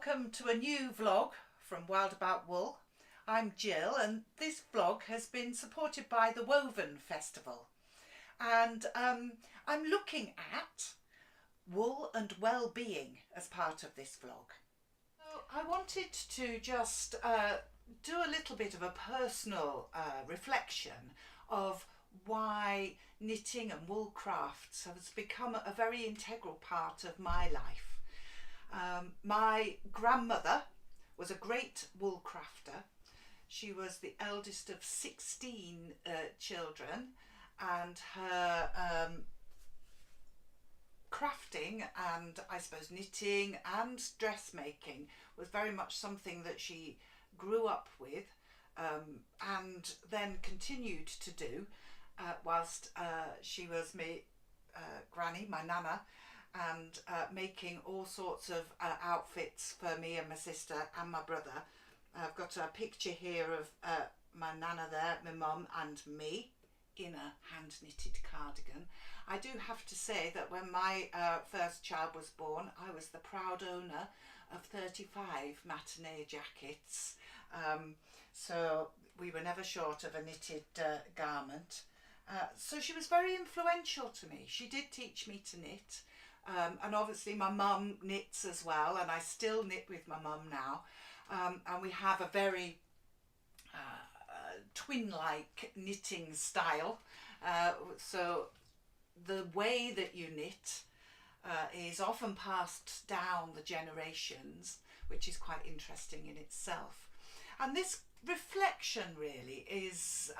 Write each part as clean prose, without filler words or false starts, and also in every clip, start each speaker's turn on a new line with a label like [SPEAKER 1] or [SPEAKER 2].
[SPEAKER 1] Welcome to a new vlog from Wild About Wool. I'm Gill and this vlog has been supported by the Woven Festival, and I'm looking at wool and well-being as part of this vlog. So I wanted to just do a little bit of a personal reflection of why knitting and wool crafts has become a very integral part of my life. My grandmother was a great wool crafter. She was the eldest of 16 children, and her crafting and I suppose knitting and dressmaking was very much something that she grew up with and then continued to do whilst she was my granny, my nana, and making all sorts of outfits for me and my sister and my brother. I've got a picture here of my nana there, my mum and me in a hand knitted cardigan. I do have to say that when my first child was born, I was the proud owner of 35 matinee jackets. So we were never short of a knitted garment. So she was very influential to me. She did teach me to knit. And obviously my mum knits as well, and I still knit with my mum now, and we have a very twin-like knitting style, so the way that you knit is often passed down the generations, which is quite interesting in itself. And this reflection really is,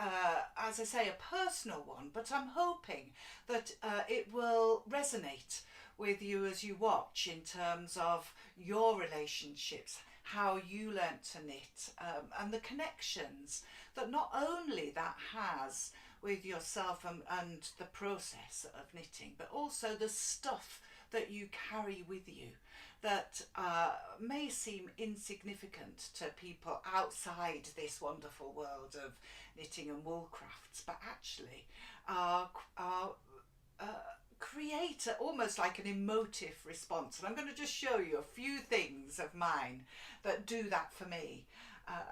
[SPEAKER 1] as I say, a personal one, but I'm hoping that it will resonate with you as you watch in terms of your relationships, how you learnt to knit, and the connections that not only that has with yourself and the process of knitting, but also the stuff that you carry with you that may seem insignificant to people outside this wonderful world of knitting and wool crafts, but actually are create almost like an emotive response. And I'm going to just show you a few things of mine that do that for me.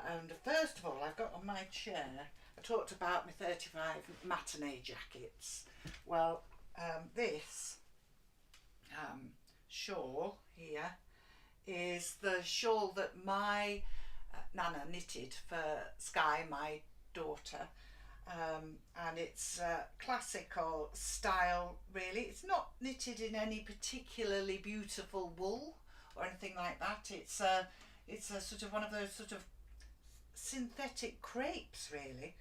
[SPEAKER 1] And first of all, I've got on my chair, I talked about my 35 matinee jackets. Well, this shawl here is the shawl that my nana knitted for Sky, my daughter. And it's classical style really. It's not knitted in any particularly beautiful wool or anything like that. It's a sort of one of those sort of synthetic crepes really,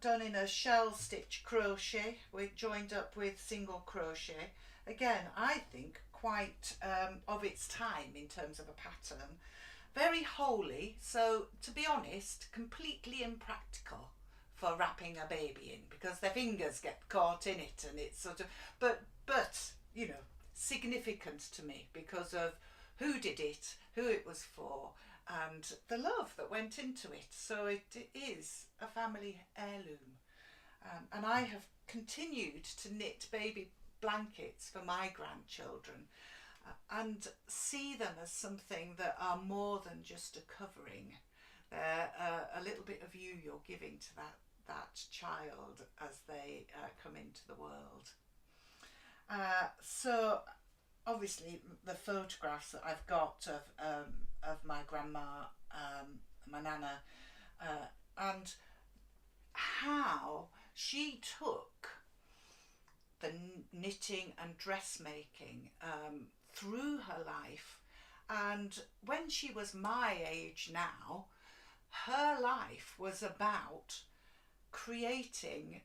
[SPEAKER 1] done in a shell stitch crochet joined up with single crochet. Again, I think quite of its time in terms of a pattern. Very wholey, so to be honest, completely impractical for wrapping a baby in, because their fingers get caught in it, and it's sort of, but you know, significant to me because of who did it, who it was for, and the love that went into it. So it is a family heirloom, and I have continued to knit baby blankets for my grandchildren and see them as something that are more than just a covering. They're a little bit of you you're giving to that child as they come into the world. So obviously the photographs that I've got of my grandma, my nana, and how she took the knitting and dressmaking through her life, and when she was my age now, her life was about creating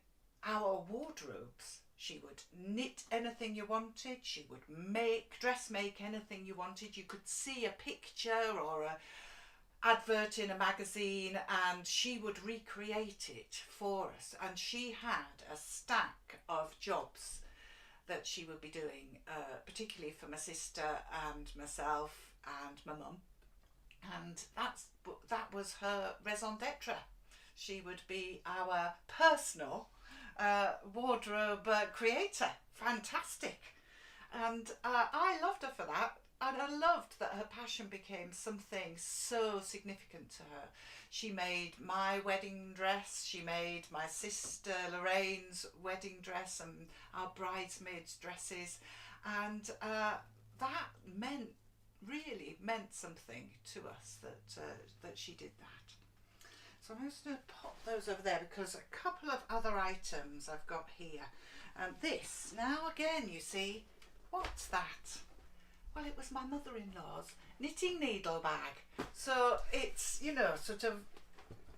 [SPEAKER 1] our wardrobes. She would knit anything you wanted, she would dressmake anything you wanted. You could see a picture or a advert in a magazine and she would recreate it for us, and she had a stack of jobs that she would be doing, particularly for my sister and myself and my mum, and that was her raison d'etre. She would be our personal wardrobe creator. Fantastic. And I loved her for that. I loved that her passion became something so significant to her. She made my wedding dress, she made my sister Lorraine's wedding dress and our bridesmaids' dresses, and that really meant something to us that she did that. So I'm just going to pop those over there because a couple of other items I've got here. This, now again, you see, what's that? Well, it was my mother-in-law's knitting needle bag. So it's, you know, sort of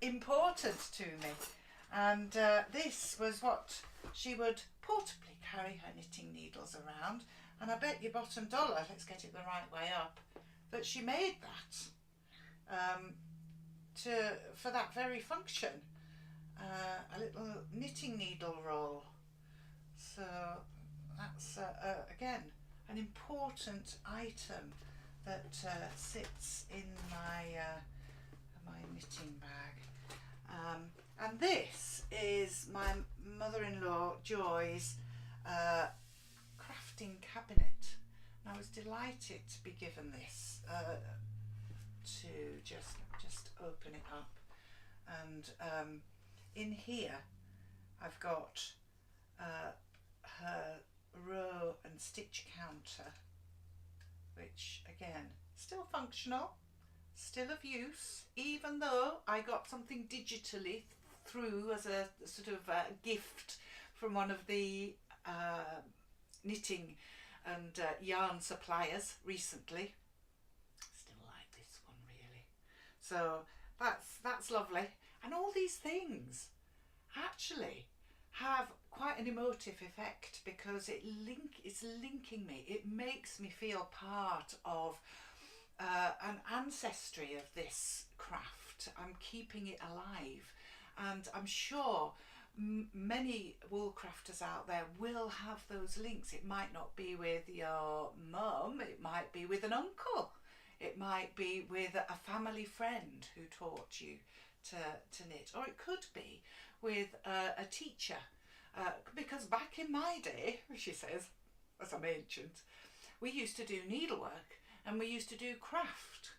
[SPEAKER 1] important to me. And this was what she would portably carry her knitting needles around. And I bet your bottom dollar, let's get it the right way up, that she made that for that very function. A little knitting needle roll. So that's, again, an important item that sits in my knitting bag. And this is my mother-in-law Joy's crafting cabinet. And I was delighted to be given this to just open it up. And in here I've got her row and stitch counter, which again, still functional, still of use, even though I got something digitally through as a sort of gift from one of the knitting and yarn suppliers recently. Still like this one really. So that's lovely. And all these things actually have quite an emotive effect because it's linking me. It makes me feel part of an ancestry of this craft. I'm keeping it alive, and I'm sure many wool crafters out there will have those links. It might not be with your mum, it might be with an uncle, it might be with a family friend who taught you to knit, or it could be with a teacher. Because back in my day, she says, as I'm ancient, we used to do needlework and we used to do craft.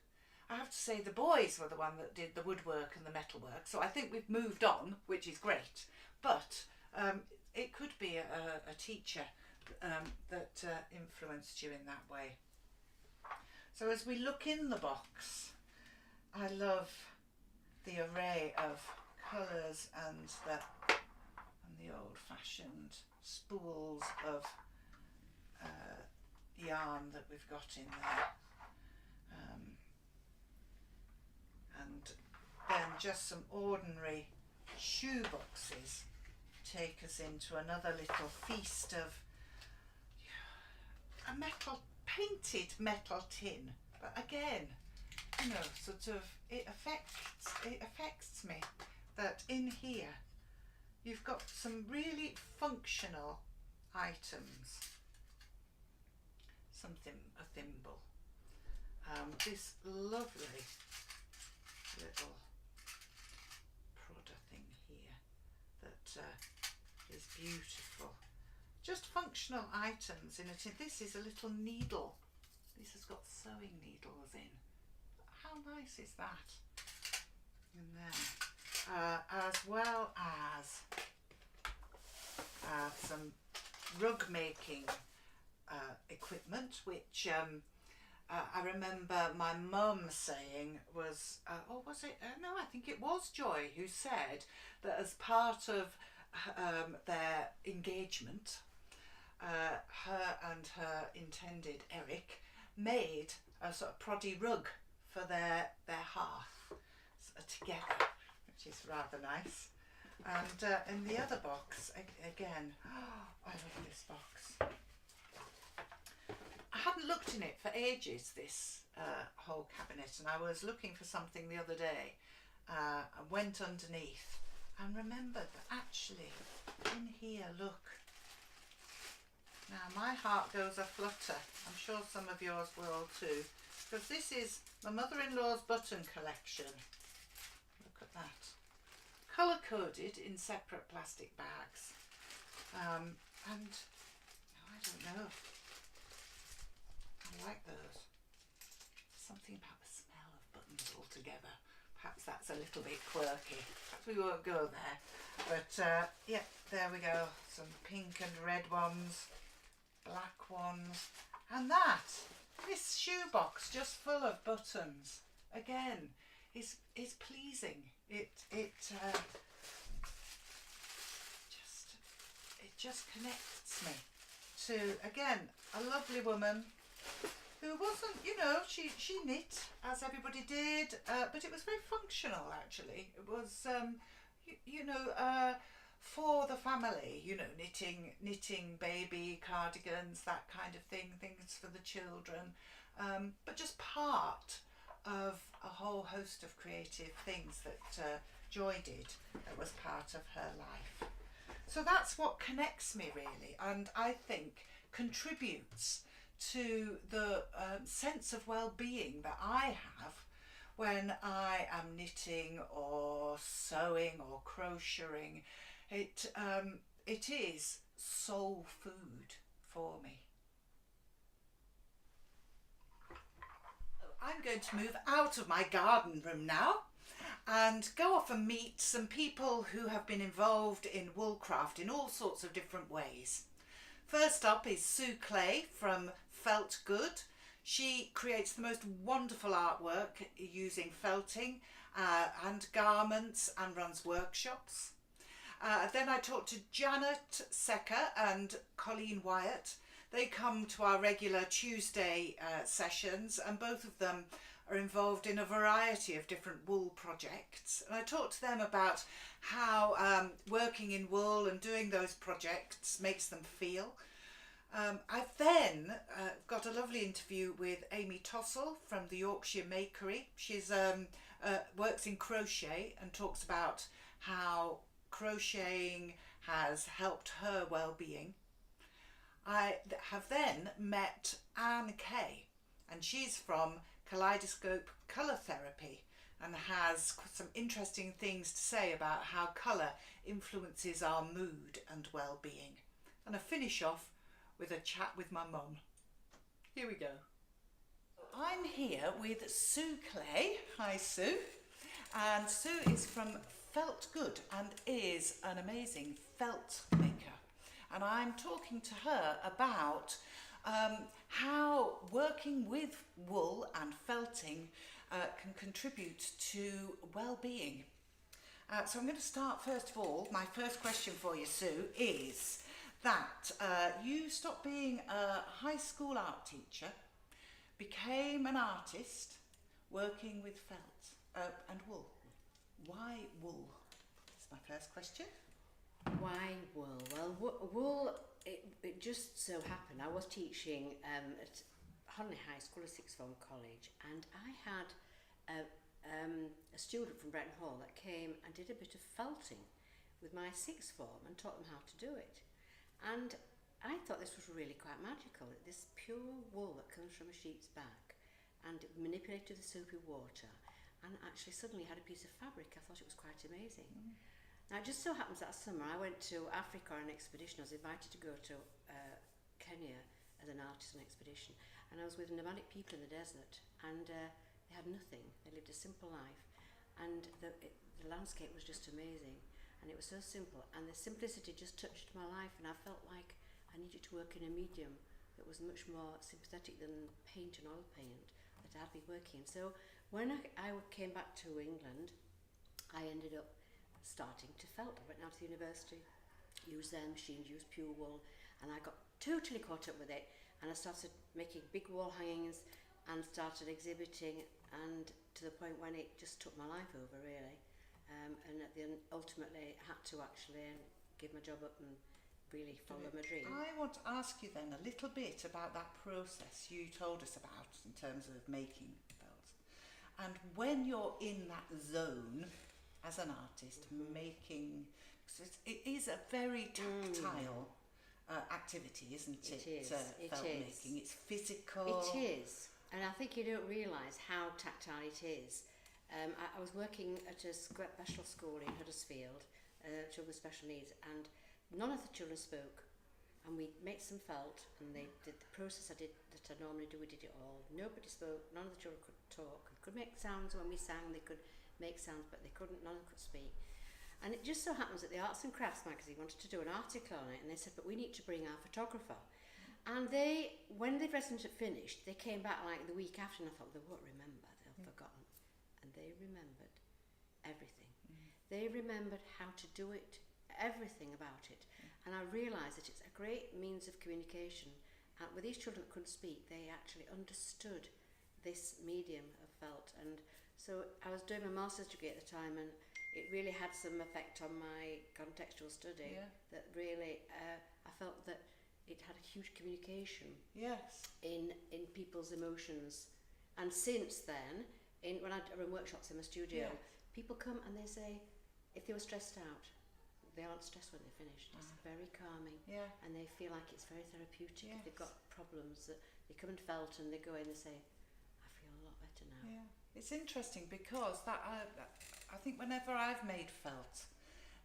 [SPEAKER 1] I have to say the boys were the one that did the woodwork and the metalwork, so I think we've moved on, which is great. But it could be a teacher that influenced you in that way. So as we look in the box, I love the array of colours and the old-fashioned spools of yarn that we've got in there. And then just some ordinary shoe boxes take us into another little feast of a painted metal tin. But again, you know, sort of it affects me that in here you've got some really functional items. A thimble. This lovely little prodder thing here that is beautiful. Just functional items in a tin. This is a little needle. This has got sewing needles in. How nice is that? And then as well as some rug making equipment, which I remember my mum saying was, or was it, no, I think it was Joy who said that as part of their engagement, her and her intended Eric made a sort of proddy rug for their hearth together, which is rather nice. And in the other box, again, I love this box. I hadn't looked in it for ages, this whole cabinet, and I was looking for something the other day. I went underneath and remembered that actually in here, look. Now my heart goes a-flutter. I'm sure some of yours will too, because this is my mother-in-law's button collection. Look at that. Colour-coded in separate plastic bags. And I don't know. I like those. together. Perhaps that's a little bit quirky. Perhaps we won't go there. But yeah, there we go. Some pink and red ones, black ones, and this shoebox just full of buttons again is pleasing. It just connects me to, again, a lovely woman who wasn't, you know, she knit as everybody did, but it was very functional actually. It was for the family, you know, knitting baby cardigans, that kind of thing, things for the children, but just part of a whole host of creative things that Joy did, that was part of her life. So that's what connects me really, and I think contributes to the sense of well-being that I have when I am knitting or sewing or crocheting. It is soul food for me. I'm going to move out of my garden room now and go off and meet some people who have been involved in woolcraft in all sorts of different ways. First up is Sue Clay from Felt Good. She creates the most wonderful artwork using felting and garments and runs workshops. Then I talked to Janet Secker and Colleen Wyatt. They come to our regular Tuesday sessions, and both of them are involved in a variety of different wool projects. And I talked to them about how working in wool and doing those projects makes them feel. I've then got a lovely interview with Amy Tossell from the Yorkshire Makery. She's works in crochet and talks about how crocheting has helped her well-being. I have then met Anne Kay, and she's from Kaleidoscope Colour Therapy and has some interesting things to say about how colour influences our mood and well-being. And I finish off with a chat with my mum. Here we go. I'm here with Sue Clay. Hi Sue. And Sue is from Felt Good and is an amazing felt maker. And I'm talking to her about how working with wool and felting can contribute to well-being. So I'm going to start first of all. My first question for you, Sue, is that you stopped being a high school art teacher, became an artist working with felt and wool. Why wool? That's my first question.
[SPEAKER 2] Why wool? Well, wool, it just so happened, I was teaching at Honley High School, a sixth form college, and I had a student from Bretton Hall that came and did a bit of felting with my sixth form and taught them how to do it. And I thought this was really quite magical. This pure wool that comes from a sheep's back and manipulated the soapy water and actually suddenly had a piece of fabric. I thought it was quite amazing. Now it just so happens that summer I went to Africa on an expedition. I was invited to go to Kenya as an artist on expedition, and I was with nomadic people in the desert, and they had nothing. They lived a simple life, and the landscape was just amazing, and it was so simple, and the simplicity just touched my life, and I felt like I needed to work in a medium that was much more sympathetic than paint and oil paint that I'd been working. So when I came back to England, I ended up starting to felt. I went down to the university, used their machines, used pure wool, and I got totally caught up with it, and I started making big wall hangings and started exhibiting, and to the point when it just took my life over really, and at the end ultimately I had to actually give my job up and really follow my dream.
[SPEAKER 1] I want to ask you then a little bit about that process you told us about in terms of making felts, and when you're in that zone as an artist, making, it is a very tactile activity, isn't it?
[SPEAKER 2] It is.
[SPEAKER 1] Felt making. It's physical.
[SPEAKER 2] It is, and I think you don't realise how tactile it is. I was working at a special school in Huddersfield, children with special needs, and none of the children spoke. and we made some felt, and they did the process I normally do. We did it all. Nobody spoke. None of the children could talk. They could make sounds when we sang. They could make sounds, but they couldn't. None of them could speak. And it just so happens that the Arts and Crafts magazine wanted to do an article on it, and they said, but we need to bring our photographer. And they, when the resident had finished, they came back like the week after, and I thought, they won't remember, they've forgotten. And they remembered everything. They remembered how to do it, everything about it. And I realised that it's a great means of communication. And with these children that couldn't speak, they actually understood this medium of felt. And so I was doing my master's degree at the time, and it really had some effect on my contextual study. That really, I felt that it had a huge communication.
[SPEAKER 1] Yes.
[SPEAKER 2] In people's emotions. And since then, when I run workshops in my studio, people come and they say, if they were stressed out, they aren't stressed when they're finished. It's very calming.
[SPEAKER 1] Yeah.
[SPEAKER 2] And they feel like it's very therapeutic. If they've got problems, that they come and felt, and they go in and say, I feel a lot better now.
[SPEAKER 1] Yeah. It's interesting because that I think whenever I've made felt,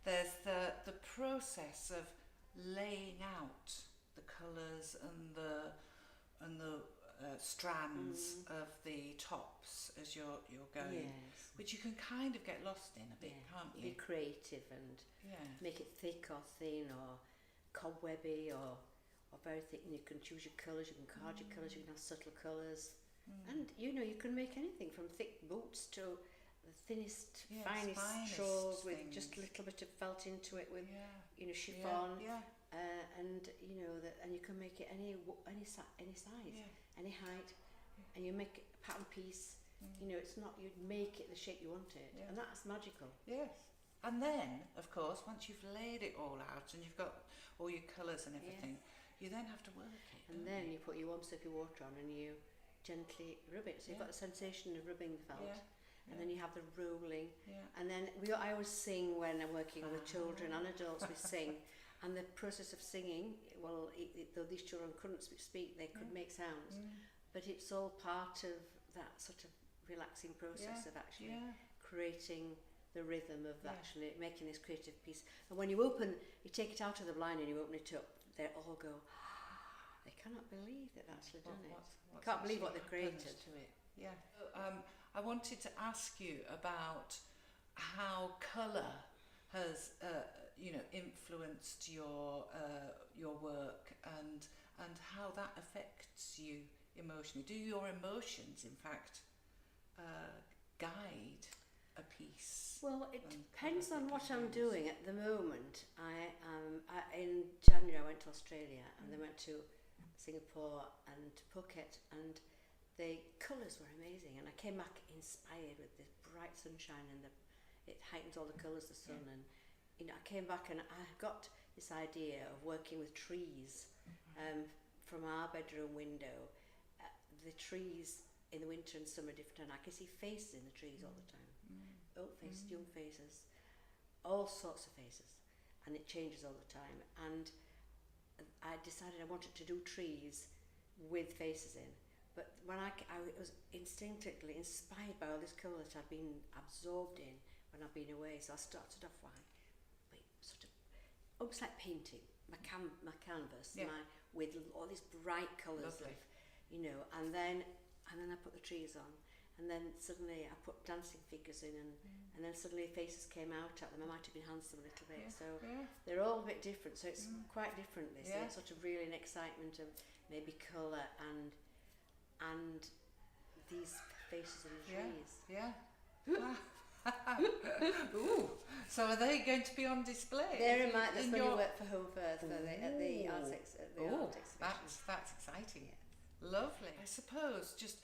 [SPEAKER 1] there's the process of laying out the colours and the strands of the tops as you're going, which you can kind of get lost in a bit, can't you?
[SPEAKER 2] Be creative and make it thick or thin or cobwebby or very thick, and you can choose your colours, you can card your colours, you can have subtle colours. And you can make anything from thick boots to the thinnest, finest shawls with just a little bit of felt into it with chiffon. And and you can make it any size, any height, and you make a pattern piece. It's not, you'd make it the shape you want it, and that's magical.
[SPEAKER 1] Yes. And then, of course, once you've laid it all out and you've got all your colours and everything, you then have to work it.
[SPEAKER 2] And then you put your warm soapy water on and you gently rub it. So you've got the sensation of rubbing the felt. And then you have the rolling. And then I always sing when I'm working with children and adults. We sing. And the process of singing, though these children couldn't speak, they could make sounds. But it's all part of that sort of relaxing process of actually creating the rhythm of actually making this creative piece. And when you take it out of the blind and you open it up, they all go, they cannot believe they've actually done it. They can't believe what they've created.
[SPEAKER 1] To it. Yeah. I wanted to ask you about how colour has influenced your work and how that affects you emotionally. Do your emotions, in fact, guide a piece?
[SPEAKER 2] Well, it depends on what I'm doing at the moment. In January I went to Australia and then went to Singapore and Phuket, and the colours were amazing, and I came back inspired with this bright sunshine, and it heightens all the colours, the sun, and I came back and I got this idea of working with trees from our bedroom window. The trees in the winter and summer different, and I can see faces in the trees all the time. Old faces, young faces, all sorts of faces, and it changes all the time. And I decided I wanted to do trees with faces in, but when I was instinctively inspired by all this colour that I'd been absorbed in when I've been away. So I started off sort of almost like painting my canvas with all these bright colours, and then I put the trees on. And then suddenly I put dancing figures in, and then suddenly faces came out at them. I might have enhanced them a little bit. They're all a bit different. So it's quite different. This it's sort of really an excitement of maybe colour and these faces in the trees.
[SPEAKER 1] Ooh. So are they going to be on display?
[SPEAKER 2] They're that's when you work for Home Earth at the art exhibition.
[SPEAKER 1] That's exciting. Lovely. I suppose just.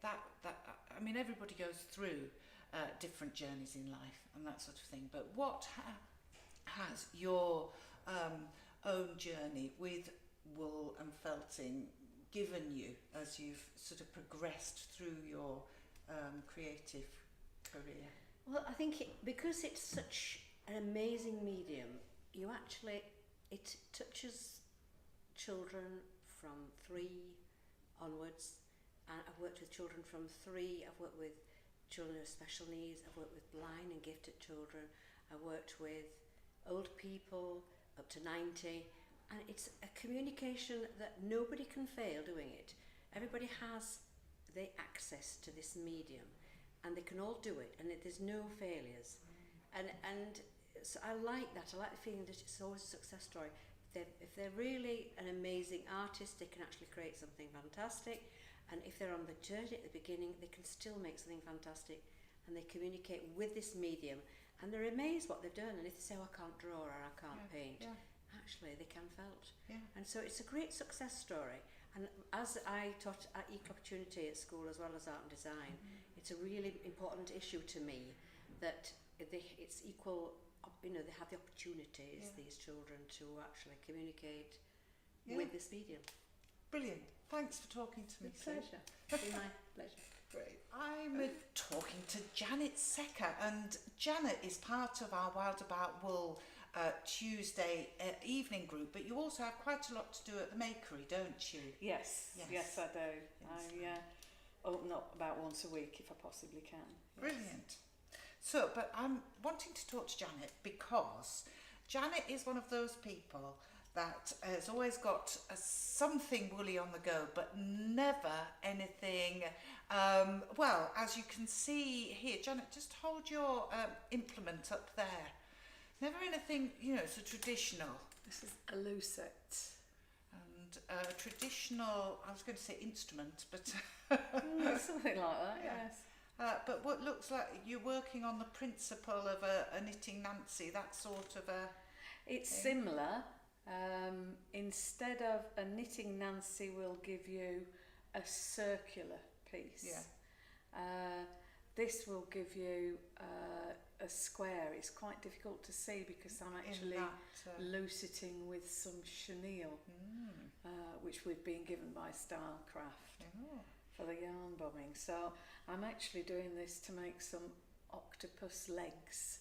[SPEAKER 1] I mean, everybody goes through different journeys in life and that sort of thing, but what has your own journey with wool and felting given you as you've sort of progressed through your creative career?
[SPEAKER 2] Well, I think because it's such an amazing medium, it touches children from 3 onwards. And I've worked with children from 3, I've worked with children with special needs, I've worked with blind and gifted children, I've worked with old people up to 90, and it's a communication that nobody can fail doing it. Everybody has the access to this medium, and they can all do it, and there's no failures. And so I like that. I like the feeling that it's always a success story. If they're really an amazing artist, they can actually create something fantastic. And if they're on the journey at the beginning, they can still make something fantastic, and they communicate with this medium, and they're amazed what they've done. And if they say, oh, I can't draw or I can't paint, actually they can felt. And so it's a great success story. And as I taught at Equal Opportunity at school as well as art and design, it's a really important issue to me that it's equal, they have the opportunities, these children, to actually communicate with this medium.
[SPEAKER 1] Brilliant. Thanks for talking to me.
[SPEAKER 2] Pleasure. It's been my pleasure.
[SPEAKER 1] Great. I'm talking to Janet Secker, and Janet is part of our Wild About Wool Tuesday evening group, but you also have quite a lot to do at the Makery, don't you?
[SPEAKER 3] Yes, I do. I open up about once a week if I possibly can. Yes.
[SPEAKER 1] Brilliant. So, but I'm wanting to talk to Janet because Janet is one of those people that has always got something woolly on the go, but never anything, well, as you can see here, Janet, just hold your implement up there. Never anything, so traditional.
[SPEAKER 3] This is a lucette.
[SPEAKER 1] And traditional, I was going to say instrument, but...
[SPEAKER 3] something like that, yes.
[SPEAKER 1] But what looks like you're working on the principle of a knitting Nancy, that sort of a...
[SPEAKER 3] It's similar. Instead of a knitting Nancy, will give you a circular piece. This will give you a square. It's quite difficult to see because I'm actually luceting with some chenille, which we've been given by Stylecraft for the yarn bombing. So I'm actually doing this to make some octopus legs.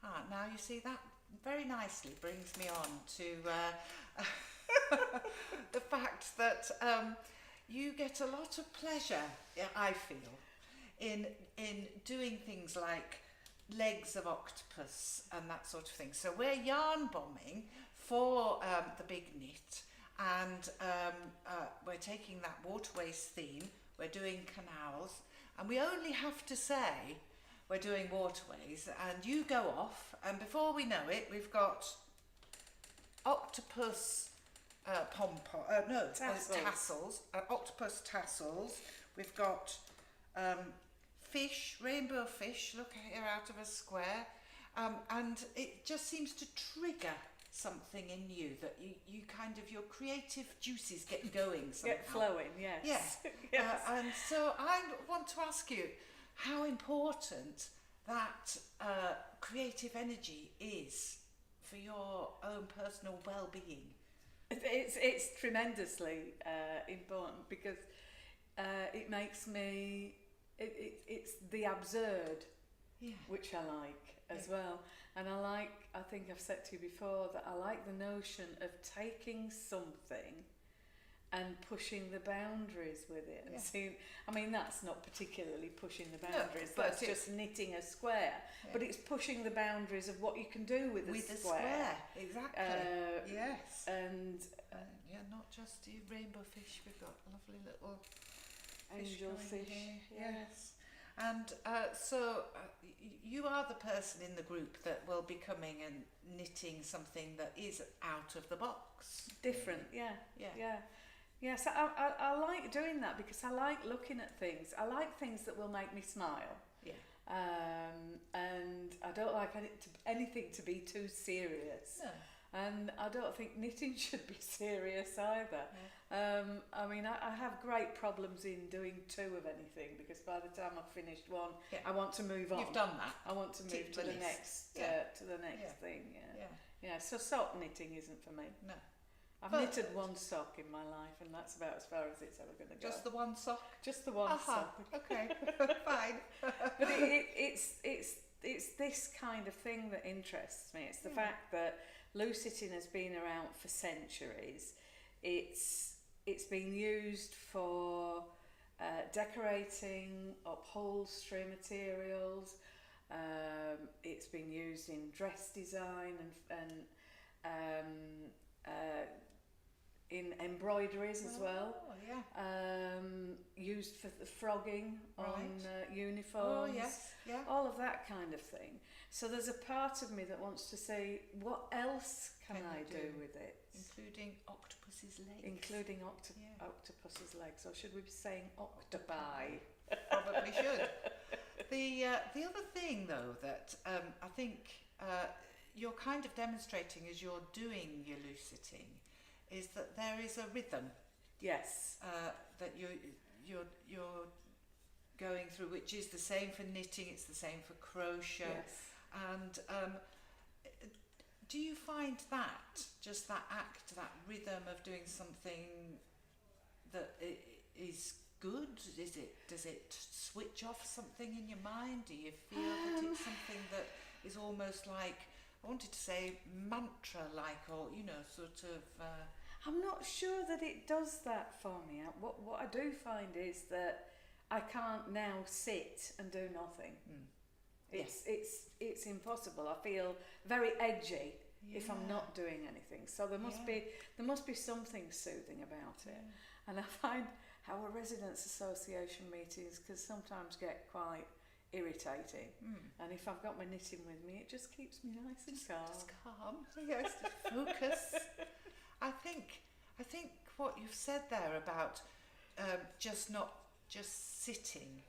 [SPEAKER 1] Now you see that very nicely brings me on to the fact that you get a lot of pleasure, I feel, in doing things like legs of octopus and that sort of thing. So we're yarn bombing for the big knit, and we're taking that waterways theme, we're doing canals, and we only have to say we're doing waterways, and you go off, and before we know it, we've got octopus tassels, octopus tassels. We've got fish, rainbow fish, look here out of a square, and it just seems to trigger something in you that you kind of, your creative juices get going somehow.
[SPEAKER 3] Get flowing, yes.
[SPEAKER 1] Yeah.
[SPEAKER 3] Yes.
[SPEAKER 1] And so I want to ask you how important that creative energy is for your own personal well-being.
[SPEAKER 3] It's tremendously important because it makes me, it's the absurd, which I like as well. And I think I've said to you before that I like the notion of taking something and pushing the boundaries with it and seeing, I mean, that's not particularly pushing the boundaries, that's just knitting a square, but it's pushing the boundaries of what you can do with a square.
[SPEAKER 1] Exactly. Yes.
[SPEAKER 3] And
[SPEAKER 1] not just the rainbow fish, we've got lovely little
[SPEAKER 3] angel fish.
[SPEAKER 1] Yes. And so you are the person in the group that will be coming and knitting something that is out of the box.
[SPEAKER 3] Different, Yes, I like doing that because I like looking at things. I like things that will make me smile.
[SPEAKER 1] Yeah.
[SPEAKER 3] And I don't like anything to be too serious.
[SPEAKER 1] No.
[SPEAKER 3] And I don't think knitting should be serious either. I mean, I have great problems in doing two of anything because by the time I've finished one, I want to move on.
[SPEAKER 1] You've done that.
[SPEAKER 3] I want to move to the next thing. So sock knitting isn't for me.
[SPEAKER 1] No.
[SPEAKER 3] I've knitted one sock in my life, and that's about as far as it's ever going to go.
[SPEAKER 1] Just the one sock?
[SPEAKER 3] Just the one sock.
[SPEAKER 1] Okay, fine.
[SPEAKER 3] But it's this kind of thing that interests me. It's the fact that luceting has been around for centuries. It's been used for decorating upholstery materials. It's been used in dress design and in embroideries as well.
[SPEAKER 1] Oh, yeah.
[SPEAKER 3] Used for the frogging on
[SPEAKER 1] Right.
[SPEAKER 3] uniforms.
[SPEAKER 1] Oh, yes, yeah.
[SPEAKER 3] All of that kind of thing. So there's a part of me that wants to say, what else can I do with it?
[SPEAKER 1] Including octopus's legs.
[SPEAKER 3] Including
[SPEAKER 1] Yeah.
[SPEAKER 3] octopus's legs, or should we be saying octopi?
[SPEAKER 1] Probably should. The other thing, though, that I think you're kind of demonstrating as you're doing your loose-sitting is that there is a rhythm.
[SPEAKER 3] Yes.
[SPEAKER 1] That you're going through, which is the same for knitting. It's the same for crochet.
[SPEAKER 3] Yes.
[SPEAKER 1] And do you find that just that act, that rhythm of doing something that is good? Does it switch off something in your mind? Do you feel that it's something that is almost like, I wanted to say mantra-like, or sort of.
[SPEAKER 3] I'm not sure that it does that for me. What I do find is that I can't now sit and do nothing. It's impossible. I feel very edgy if I'm not doing anything. So there must be something soothing about it. And I find our residents' association meetings can sometimes get quite irritating. And if I've got my knitting with me, it just keeps me nice and calm.
[SPEAKER 1] Just calm. Yes, focus. I think what you've said there about just sitting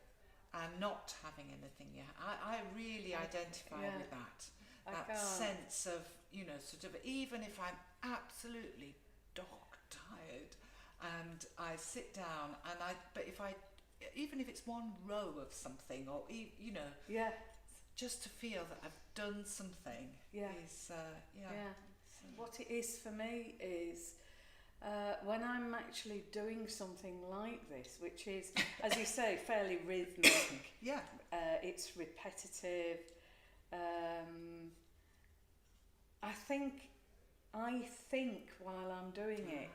[SPEAKER 1] and not having anything. I really identify with that. That sense of sort of, even if I'm absolutely dog tired and I sit down and even if it's one row of something, or just to feel that I've done something is
[SPEAKER 3] What it is for me is when I'm actually doing something like this, which is, as you say, fairly rhythmic. It's repetitive. I think while I'm doing it.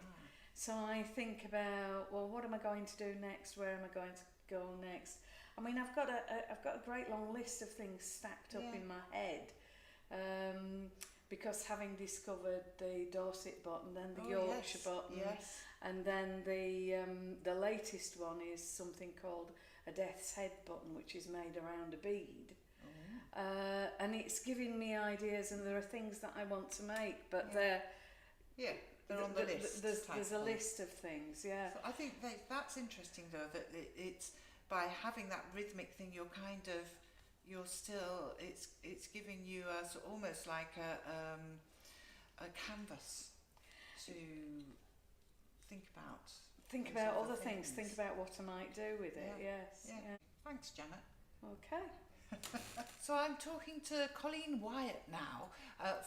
[SPEAKER 3] So I think about, well, what am I going to do next? Where am I going to go next? I mean, I've got a great long list of things stacked up in my head. Because having discovered the Dorset button, then the Yorkshire button, and then the latest one is something called a Death's Head button, which is made around a bead. And it's giving me ideas, and there are things that I want to make, but they're on the list. There's a list of things, So
[SPEAKER 1] I think that's interesting, though, that it's by having that rhythmic thing, you're still, it's giving you almost like a canvas to think about
[SPEAKER 3] other things, think about what I might do with it. Yes.
[SPEAKER 1] Thanks, Janet.
[SPEAKER 3] Okay.
[SPEAKER 1] So I'm talking to Colleen Wyatt now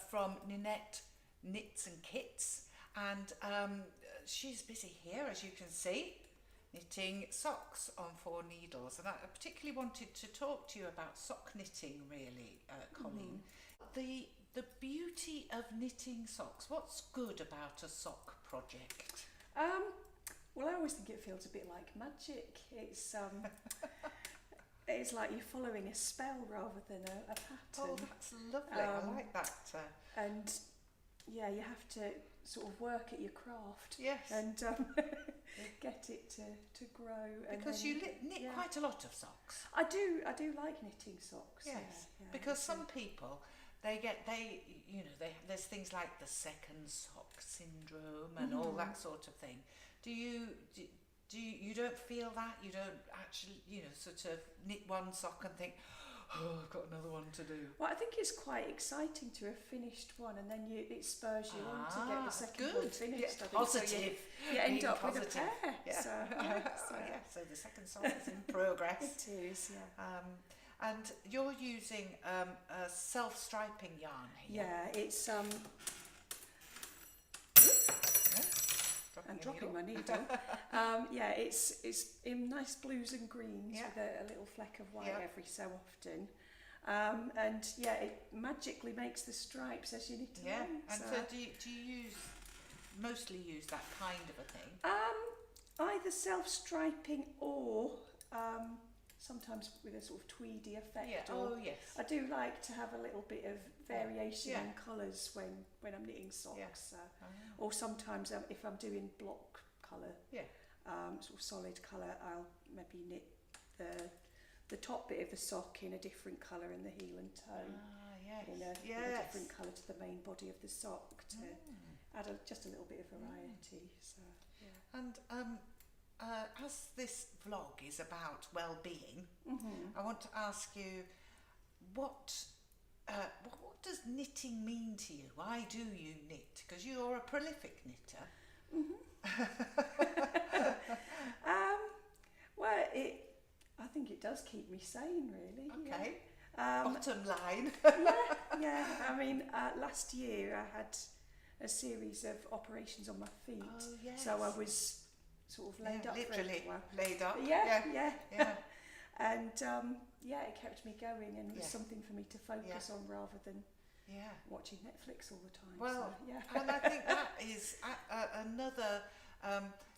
[SPEAKER 1] from Ninette Knits and Kits, and she's busy here, as you can see, knitting socks on 4 needles. And I particularly wanted to talk to you about sock knitting, really, Colleen. The beauty of knitting socks. What's good about a sock project?
[SPEAKER 4] Well, I always think it feels a bit like magic. It's like you're following a spell rather than a pattern.
[SPEAKER 1] Oh, that's lovely. I like that.
[SPEAKER 4] And you have to sort of work at your craft.
[SPEAKER 1] Yes.
[SPEAKER 4] And get it to grow.
[SPEAKER 1] Because you knit quite a lot of socks.
[SPEAKER 4] I do like knitting socks.
[SPEAKER 1] Yes. Because some people, there's things like the second sock syndrome and all that sort of thing. Do you don't feel that? You don't actually, sort of knit one sock and think, oh, I've got another one to do.
[SPEAKER 4] Well, I think it's quite exciting to have finished one, and then it spurs you on to get the second one finished.
[SPEAKER 1] Yeah, positive.
[SPEAKER 4] So you end up with a pair.
[SPEAKER 1] Yeah. So the second sock is in progress.
[SPEAKER 4] It is, yeah.
[SPEAKER 1] And you're using a self-striping yarn here.
[SPEAKER 4] Yeah, it's I'm dropping my needle. It's in nice blues and greens with a little fleck of white every so often. And it magically makes the stripes as you knit along.
[SPEAKER 1] And so do you mostly use that kind of a thing?
[SPEAKER 4] Either self-striping or sometimes with a sort of tweedy effect.
[SPEAKER 1] Yeah.
[SPEAKER 4] Or
[SPEAKER 1] Oh yes.
[SPEAKER 4] I do like to have a little bit of variation
[SPEAKER 1] Yeah.
[SPEAKER 4] in colours when I'm knitting socks.
[SPEAKER 1] Yeah.
[SPEAKER 4] Or sometimes if I'm doing block colour,
[SPEAKER 1] Yeah.
[SPEAKER 4] sort of solid colour, I'll maybe knit the top bit of the sock in a different colour and the heel and toe in a different colour to the main body of the sock to add just a little bit of variety. So yeah.
[SPEAKER 1] And as this vlog is about well-being, I want to ask you what does knitting mean to you? Why do you knit? Because you're a prolific knitter.
[SPEAKER 4] Well, I think it does keep me sane, really.
[SPEAKER 1] Okay.
[SPEAKER 4] Yeah.
[SPEAKER 1] Bottom line.
[SPEAKER 4] Yeah. I mean, last year I had a series of operations on my feet.
[SPEAKER 1] Oh, yes.
[SPEAKER 4] So I was sort of laid up
[SPEAKER 1] literally
[SPEAKER 4] for a while.
[SPEAKER 1] laid up.
[SPEAKER 4] Yeah.
[SPEAKER 1] Yeah.
[SPEAKER 4] And it kept me going, and it was something for me to focus on rather than watching Netflix all the time.
[SPEAKER 1] Well,
[SPEAKER 4] so, yeah.
[SPEAKER 1] and I think that is another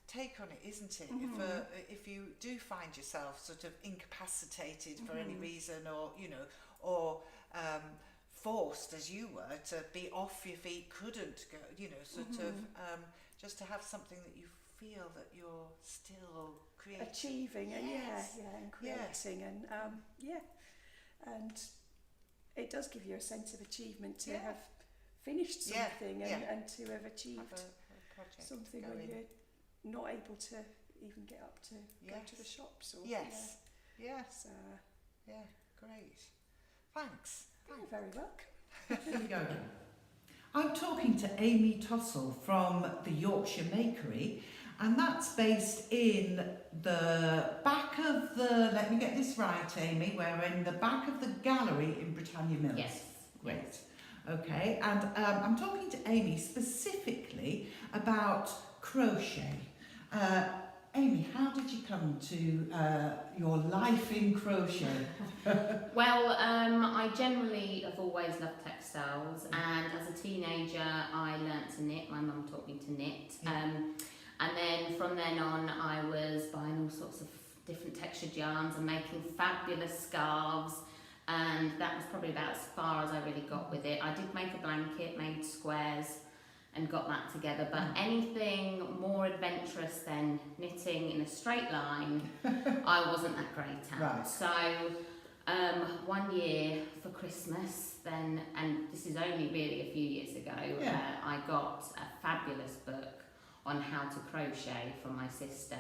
[SPEAKER 1] take on it, isn't it? If you do find yourself sort of incapacitated for any reason, or forced as you were to be off your feet, couldn't go, just to have something that you feel that you're still creating,
[SPEAKER 4] achieving, and and creating, and and it does give you a sense of achievement to have finished something and to have achieved
[SPEAKER 1] a project
[SPEAKER 4] something
[SPEAKER 1] going.
[SPEAKER 4] when you're not able to even get up to go to the shops or
[SPEAKER 1] Yes. Great. Thanks.
[SPEAKER 4] You're very welcome.
[SPEAKER 1] Here we go. I'm talking to Amy Tossell from the Yorkshire Makery, and that's based in the back of the, let me get this right, Amy, we're in the back of the gallery in Britannia Mills.
[SPEAKER 2] Yes.
[SPEAKER 1] Great. Okay, and I'm talking to Amy specifically about crochet. Amy, how did you come to your life in crochet?
[SPEAKER 2] Well, I generally have always loved textiles, and as a teenager I learnt to knit. My mum taught me to knit, and then from then on I was buying all sorts of different textured yarns and making fabulous scarves, and that was probably about as far as I really got with it. I did make a blanket, made squares and got that together, but anything more adventurous than knitting in a straight line I wasn't that great at.
[SPEAKER 1] Right.
[SPEAKER 2] So one year for Christmas then, and this is only really a few years ago, I got a fabulous book on how to crochet from my sister.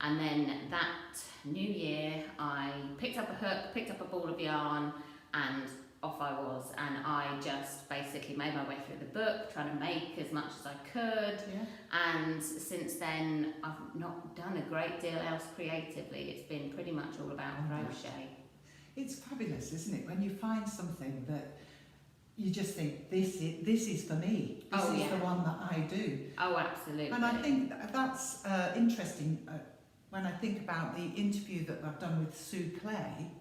[SPEAKER 2] And then that new year I picked up a hook, picked up a ball of yarn, and off I was, and I just basically made my way through the book, trying to make as much as I could. And since then I've not done a great deal else creatively. It's been pretty much all about crochet.
[SPEAKER 1] It's fabulous, isn't it, when you find something that you just think, this is for me, this is the one that I do.
[SPEAKER 2] Oh, absolutely.
[SPEAKER 1] And I think that's interesting when I think about the interview that I've done with Sue Clay.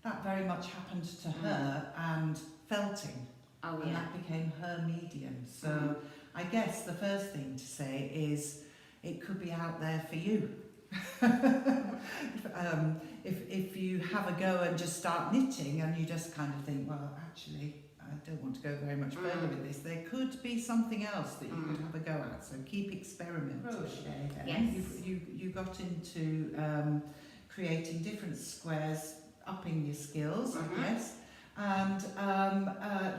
[SPEAKER 1] That very much happened to her and felting, and that became her medium. So I guess the first thing to say is it could be out there for you. If you have a go and just start knitting and you just kind of think, well, actually, I don't want to go very much further with this, there could be something else that you could have a go at. So keep experimenting. Crochet.
[SPEAKER 2] Yes.
[SPEAKER 1] You got into creating different squares, upping your skills, I guess, and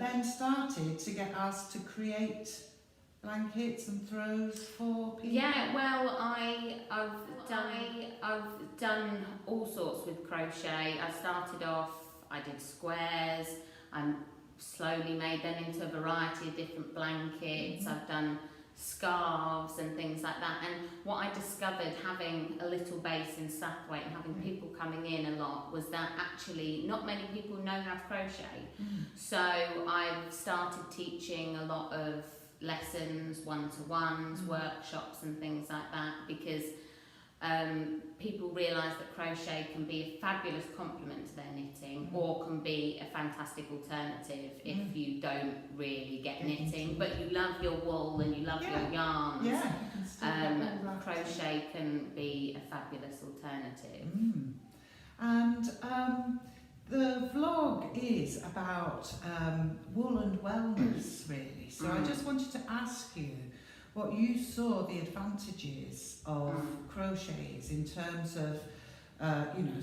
[SPEAKER 1] then started to get asked to create blankets and throws for people.
[SPEAKER 2] Yeah, well, I've done all sorts with crochet. I started off, I did squares, I slowly made them into a variety of different blankets. I've done scarves and things like that, and what I discovered having a little base in Sathwaite and having people coming in a lot was that actually not many people know how to crochet. So I've started teaching a lot of lessons, one-to-ones, workshops and things like that, because people realise that crochet can be a fabulous complement to their knitting, or can be a fantastic alternative if you don't really get knitting, but you love your wool and you love your yarns.
[SPEAKER 1] Yeah,
[SPEAKER 2] crochet can be a fabulous alternative.
[SPEAKER 1] And the vlog is about wool and wellness, really. So I just wanted to ask you what you saw the advantages of crochets in terms of,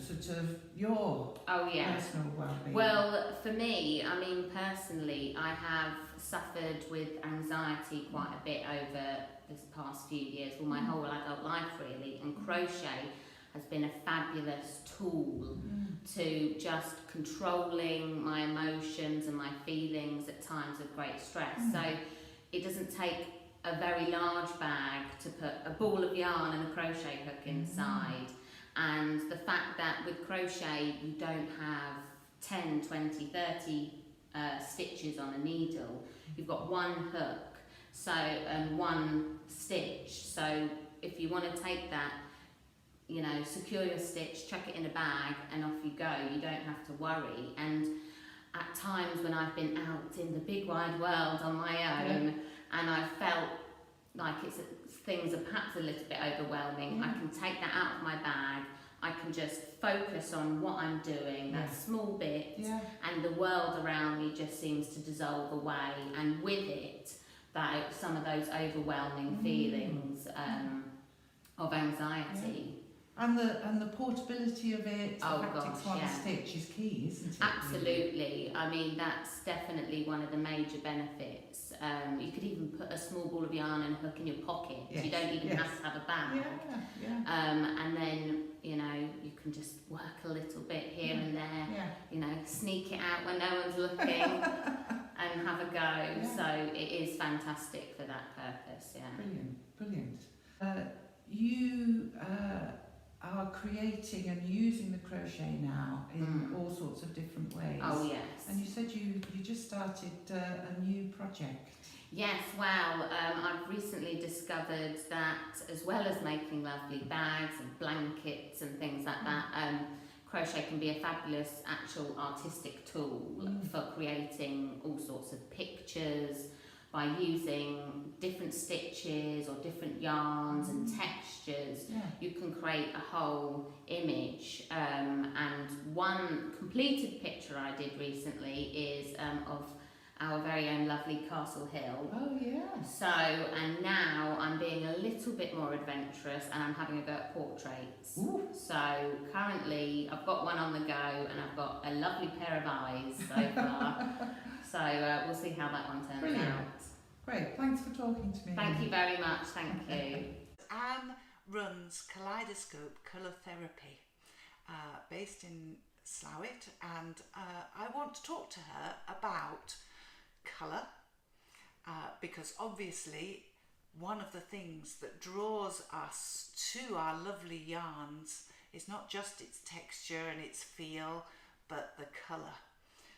[SPEAKER 1] sort of your personal well-being.
[SPEAKER 5] Well, for me, I mean, personally, I have suffered with anxiety quite a bit over this past few years, well, my whole adult life really, and crochet has been a fabulous tool to just controlling my emotions and my feelings at times of great stress. So it doesn't take a very large bag to put a ball of yarn and a crochet hook inside. And the fact that with crochet you don't have 10, 20, 30 stitches on a needle, you've got one hook and one stitch. So if you want to take that, secure your stitch, chuck it in a bag and off you go. You don't have to worry. And at times when I've been out in the big wide world on my own and I've felt like things are perhaps a little bit overwhelming, I can take that out of my bag. I can just focus on what I'm doing, that small bit, and the world around me just seems to dissolve away. And with it, some of those overwhelming feelings of anxiety.
[SPEAKER 1] And the portability of it, the fact it's one stitch is key, isn't it?
[SPEAKER 5] Absolutely. I mean, that's definitely one of the major benefits. You could even put a small ball of yarn and hook in your pocket. You don't even have to have a bag. And then, you can just work a little bit here and there, sneak it out when no one's looking and have a go. So it is fantastic for that purpose,
[SPEAKER 1] Brilliant. You are creating and using the crochet now in all sorts of different ways.
[SPEAKER 5] Oh yes.
[SPEAKER 1] And you said you just started a new project.
[SPEAKER 5] Yes, well, I've recently discovered that as well as making lovely bags and blankets and things like that, crochet can be a fabulous actual artistic tool for creating all sorts of pictures by using different stitches or different yarns and textures. You can create a whole image. And one completed picture I did recently is of our very own lovely Castle Hill.
[SPEAKER 1] Oh yeah.
[SPEAKER 5] So, and now I'm being a little bit more adventurous and I'm having a go at portraits.
[SPEAKER 1] Ooh.
[SPEAKER 5] So currently I've got one on the go and I've got a lovely pair of eyes so far. So we'll see how that one turns out.
[SPEAKER 1] Great, thanks for talking to me.
[SPEAKER 5] Thank you very much, thank you.
[SPEAKER 1] Anne runs Kaleidoscope Colour Therapy, based in Slough, and I want to talk to her about colour, because obviously one of the things that draws us to our lovely yarns is not just its texture and its feel, but the colour.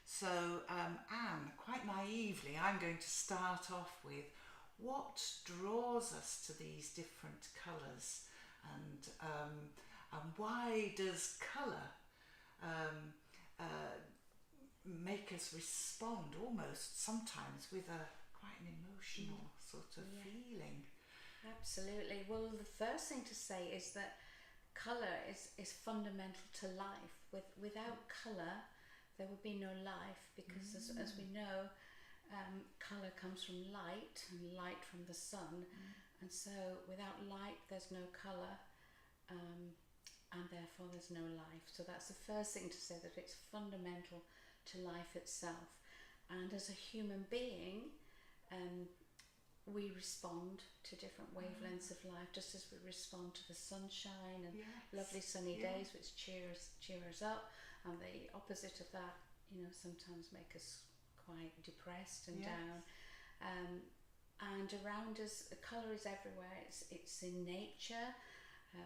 [SPEAKER 1] So Anne, quite naively, I'm going to start off with what draws us to these different colours, and why does colour make us respond almost sometimes with quite an emotional sort of feeling?
[SPEAKER 2] Absolutely. Well, the first thing to say is that colour is fundamental to life. Without colour, there would be no life, because as we know, colour comes from light, and light from the sun, and so without light there's no colour, and therefore there's no life. So that's the first thing to say, that it's fundamental to life itself. And as a human being, we respond to different wavelengths of life, just as we respond to the sunshine and lovely sunny days, which cheer us up, and the opposite of that, sometimes make us quite depressed and down. And around us, the colour is everywhere. It's in nature.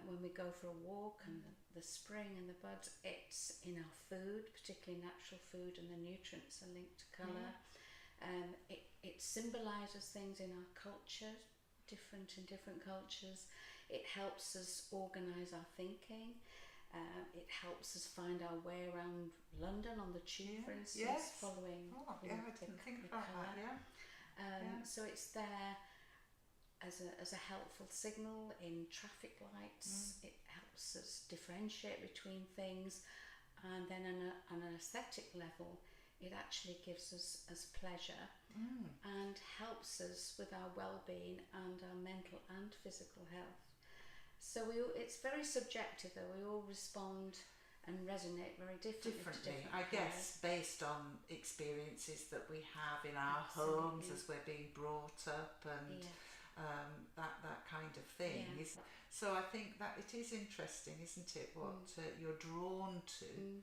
[SPEAKER 2] When we go for a walk, and the spring and the buds, it's in our food, particularly natural food, and the nutrients are linked to colour. It symbolises things in our culture, different in different cultures. It helps us organise our thinking. It helps us find our way around London on the tube, for instance, following
[SPEAKER 1] I didn't think about
[SPEAKER 2] colour. So it's there as a helpful signal in traffic lights. It helps us differentiate between things, and then on an aesthetic level, it actually gives us pleasure and helps us with our well-being and our mental and physical health. So it's very subjective, though. We all respond and resonate very differently. To different
[SPEAKER 1] I guess, based on experiences that we have in our homes as we're being brought up, and that kind of thing.
[SPEAKER 2] Yeah.
[SPEAKER 1] So I think that it is interesting, isn't it, what you're drawn to.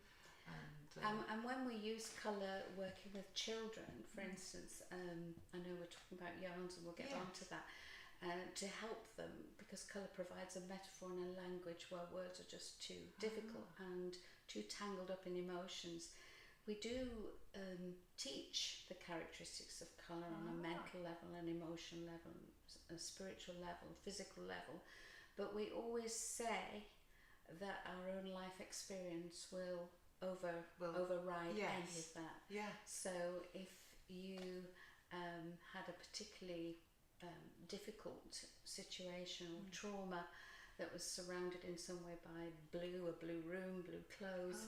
[SPEAKER 2] And when we use colour working with children, for instance, I know we're talking about yarns and we'll get on to that, to help them, because colour provides a metaphor and a language where words are just too difficult and too tangled up in emotions. We do teach the characteristics of colour on a mental level, an emotional level, a spiritual level, physical level, but we always say that our own life experience will override any of that. Yeah. So if you had a particularly difficult situation or trauma that was surrounded in some way by blue, a blue room, blue clothes,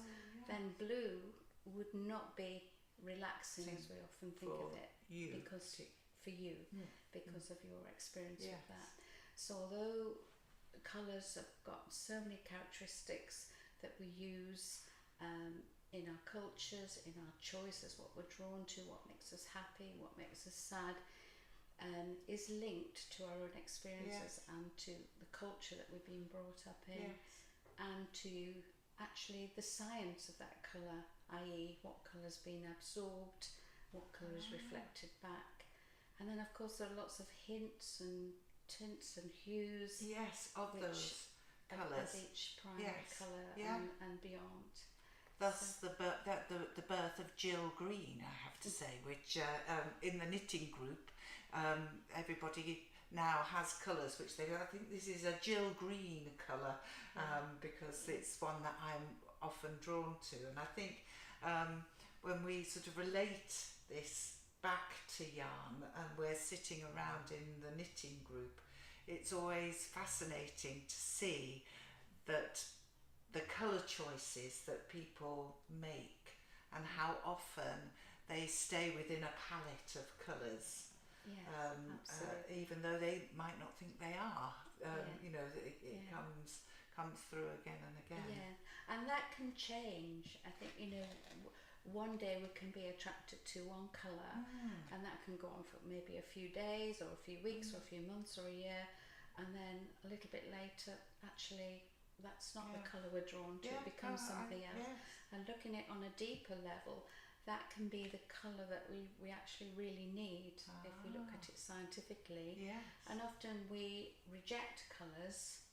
[SPEAKER 2] then blue would not be relaxing as we often think of it, because of your experience with that. So although colours have got so many characteristics that we use in our cultures, in our choices, what we're drawn to, what makes us happy, what makes us sad, is linked to our own experiences and to the culture that we've been brought up in, and to actually the science of that colour, i.e. what colour's been absorbed, what colour is reflected back. And then of course there are lots of hints and tints and hues
[SPEAKER 1] of those colours,
[SPEAKER 2] of each primary colour and beyond.
[SPEAKER 1] Thus the birth of Gill green, I have to say, which in the knitting group everybody now has colours which I think this is a Gill green colour, because it's one that I'm often drawn to. And I think when we sort of relate this back to yarn and we're sitting around in the knitting group, it's always fascinating to see that the colour choices that people make and how often they stay within a palette of colours, even though they might not think they are. You know, it comes through again and again.
[SPEAKER 2] Yeah, and that can change. I think, you know, one day we can be attracted to one colour, and that can go on for maybe a few days or a few weeks or a few months or a year, and then a little bit later, actually, that's not the colour we're drawn to. It becomes something else. And looking at it on a deeper level, that can be the colour that we actually really need if we look at it scientifically. And often we reject colours,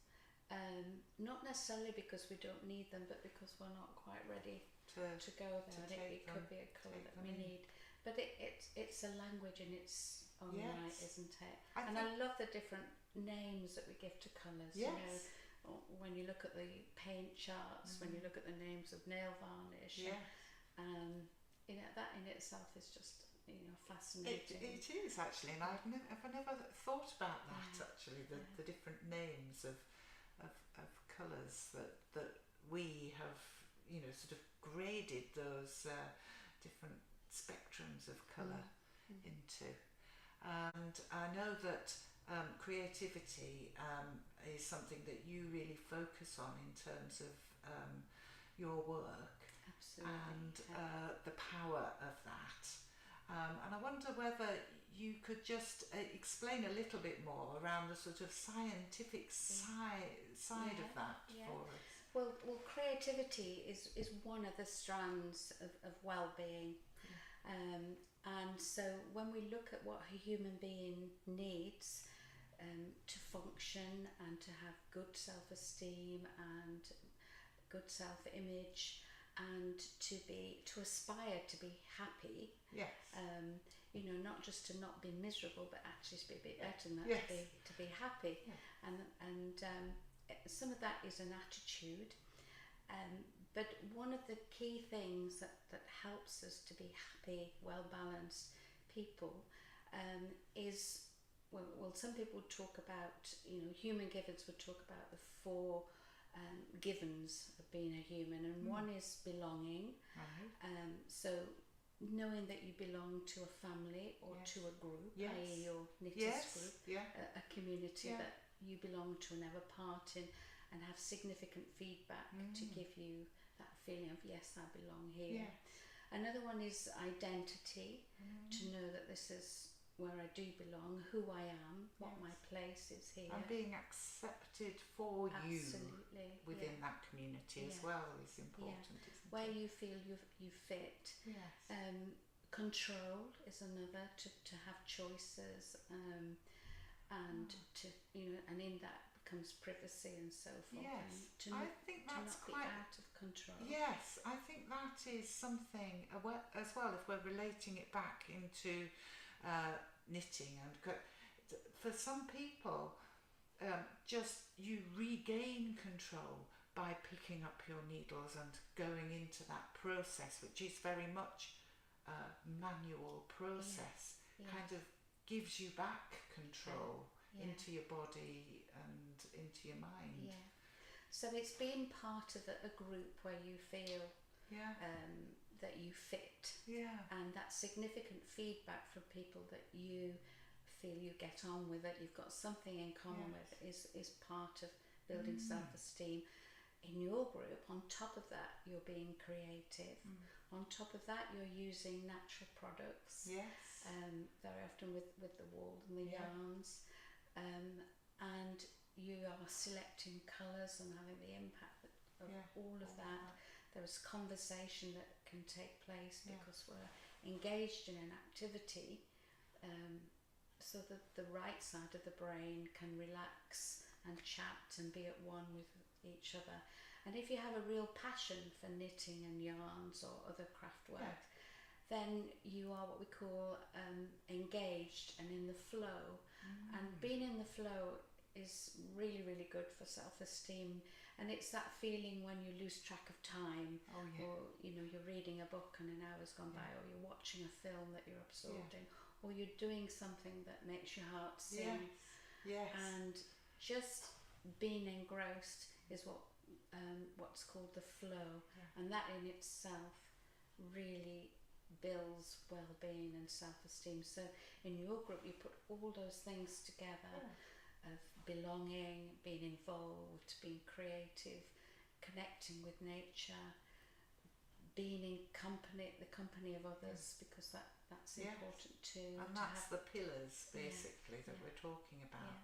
[SPEAKER 2] not necessarily because we don't need them, but because we're not quite ready to go there. And it could be a colour that we need. But it's a language in its own right, isn't it? I love the different names that we give to colours. You know, when you look at the paint charts, when you look at the names of nail varnish, you know, that in itself is just, you know, fascinating.
[SPEAKER 1] It is actually, and I've never thought about that actually. The different names of colours that we have, you know, sort of graded those different spectrums of colour into. And I know that creativity is something that you really focus on in terms of your work.
[SPEAKER 2] Absolutely.
[SPEAKER 1] And the power of that. And I wonder whether you could just explain a little bit more around the sort of scientific side of that for us.
[SPEAKER 2] Well, creativity is one of the strands of well-being. And so when we look at what a human being needs to function and to have good self-esteem and good self-image and to aspire to be happy, you know, not just to not be miserable, but actually to be a bit better than that, to be happy, and some of that is an attitude, but one of the key things that helps us to be happy, well-balanced people is, well, some people would talk about, you know, Human Givens would talk about the 4 givens of being a human, and one is belonging.
[SPEAKER 1] Right.
[SPEAKER 2] So knowing that you belong to a family or
[SPEAKER 1] Yes.
[SPEAKER 2] to a group,
[SPEAKER 1] Yes.
[SPEAKER 2] i.e. your knitters
[SPEAKER 1] Yes.
[SPEAKER 2] group,
[SPEAKER 1] Yeah.
[SPEAKER 2] a community
[SPEAKER 1] Yeah.
[SPEAKER 2] that you belong to and have a part in, and have significant feedback to give you that feeling of, yes, I belong here.
[SPEAKER 1] Yes.
[SPEAKER 2] Another one is identity, to know that this is where I do belong, who I am, what
[SPEAKER 1] Yes.
[SPEAKER 2] my place is here.
[SPEAKER 1] And being accepted for
[SPEAKER 2] Absolutely,
[SPEAKER 1] you within that community as
[SPEAKER 2] Yeah.
[SPEAKER 1] well is important, isn't
[SPEAKER 2] where
[SPEAKER 1] it?
[SPEAKER 2] you feel you fit.
[SPEAKER 1] Yes.
[SPEAKER 2] Control is another, to have choices, and to, and in that comes privacy and so forth.
[SPEAKER 1] Yes.
[SPEAKER 2] And to
[SPEAKER 1] I
[SPEAKER 2] not,
[SPEAKER 1] think
[SPEAKER 2] to
[SPEAKER 1] that's
[SPEAKER 2] not be
[SPEAKER 1] quite.
[SPEAKER 2] out of control.
[SPEAKER 1] Yes, I think that is something as well, if we're relating it back into knitting, and for some people, just you regain control by picking up your needles and going into that process, which is very much a manual process.
[SPEAKER 2] Yeah.
[SPEAKER 1] Kind of gives you back control
[SPEAKER 2] Yeah.
[SPEAKER 1] into your body and into your mind.
[SPEAKER 2] Yeah. So it's being part of a group where you feel
[SPEAKER 1] Yeah.
[SPEAKER 2] that you fit,
[SPEAKER 1] Yeah.
[SPEAKER 2] and that significant feedback from people that you feel you get on with, that you've got something in common
[SPEAKER 1] Yes.
[SPEAKER 2] with, is part of building self-esteem in your group. On top of that, you're being creative. On top of that, you're using natural products,
[SPEAKER 1] Yes.
[SPEAKER 2] very often with the wool and the
[SPEAKER 1] Yeah.
[SPEAKER 2] yarns, and you are selecting colours and having the impact of
[SPEAKER 1] Yeah,
[SPEAKER 2] all of that. There is conversation that can take place
[SPEAKER 1] Yeah.
[SPEAKER 2] because we're engaged in an activity, so that the right side of the brain can relax and chat and be at one with each other. And if you have a real passion for knitting and yarns or other craft work, then you are what we call engaged and in the flow. And being in the flow is really, really good for self-esteem. And it's that feeling when you lose track of time,
[SPEAKER 1] Oh yeah.
[SPEAKER 2] or you're reading a book and an hour's gone by, or you're watching a film that you're absorbed in, or you're doing something that makes your heart sing.
[SPEAKER 1] Yes.
[SPEAKER 2] And just being engrossed is what's called the flow, and that in itself really builds well-being and self-esteem. So in your group you put all those things together, of belonging, being involved, being creative, connecting with nature, being in the company of others, because that's important too.
[SPEAKER 1] And
[SPEAKER 2] to
[SPEAKER 1] that's
[SPEAKER 2] have,
[SPEAKER 1] the pillars basically that
[SPEAKER 2] Yeah.
[SPEAKER 1] we're talking about.